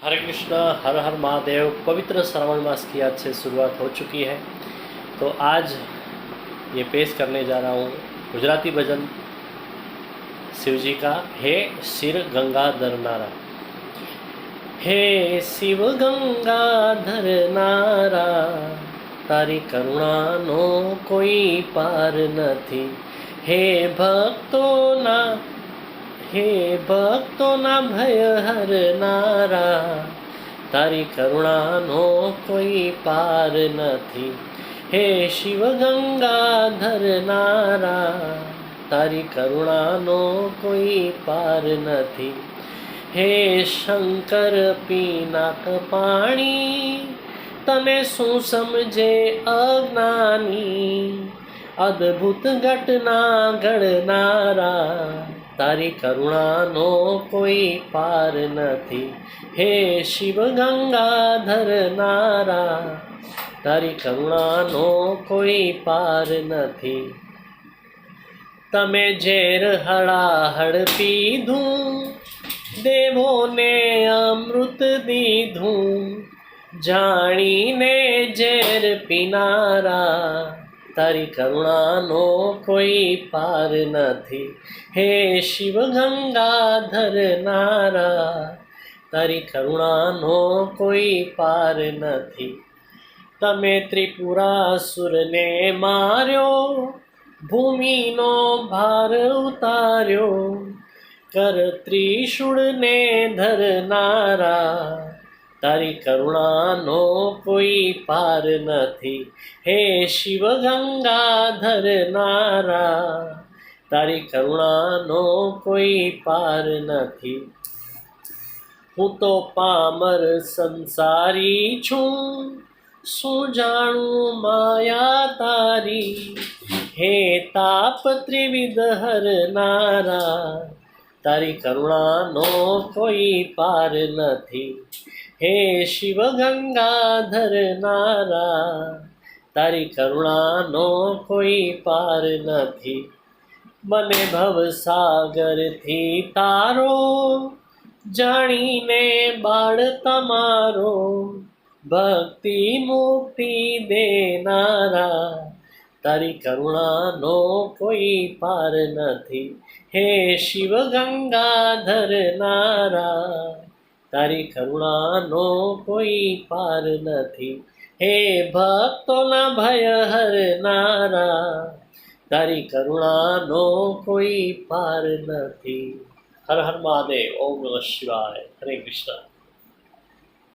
हरे कृष्ण, हर हर महादेव। पवित्र श्रावण मास की आज से शुरुआत हो चुकी है। तो आज ये पेश करने जा रहा हूँ गुजराती भजन शिव जी का, हे शिर गंगाधर नारा। हे शिव गंगाधर नारा, तारी करुणानो कोई पार નથી। हे भक्तोना भय हरनारा, तारी करुणानो कोई पार નથી। हे शिव गंगाधर नारा, तारी करुणानो कोई पार નથી। हे शंकर पीनाक पाणी, तने શું સમજે અજ્ઞાની। अद्भुत घटना घड़नारा, तारी करुणानो कोई पार નથી। हे शिव गंगाधर नारा, तारी करुणानो कोई पार નથી। तमे झेर हड़ाहड़ पीधूं, देवोने अमृत दीधूं। जाणीने झेर पीनारा, तारी करुणानो कोई पार નથી। हे शिव गंगाधर नारा, तारी करुणानो कोई पार નથી। तमे त्रिपुरासुरने मार्यो, भूमिनो भार उतार्यो। कर त्रिशूळने धरनारा, तारी करुणानो कोई पार નથી। हे शिव गंगाधर नारा, तारी करुणानो कोई पार નથી। હું તો પામર સંસારી છું, શું જાણું માયા તારી। हे ताप त्रिविध हरनारा, तारी करुणानो कोई पार નથી। हे शिव गंगाधर नारा, तारी करुणानो कोई पार નથી। मने भवसागर थी तारो, जाणीने बाळ तमारो। भक्ति मुक्ति देनारा, तारी करुणानो कोई पार નથી। हे शिव गंगाधर नारा, तारी करुणानो कोई पार નથી। हे भक्तोना भय हरनारा, तारी करुणानो कोई पार નથી। हर हर महादेव। ओम नमः शिवाय। हरे कृष्ण।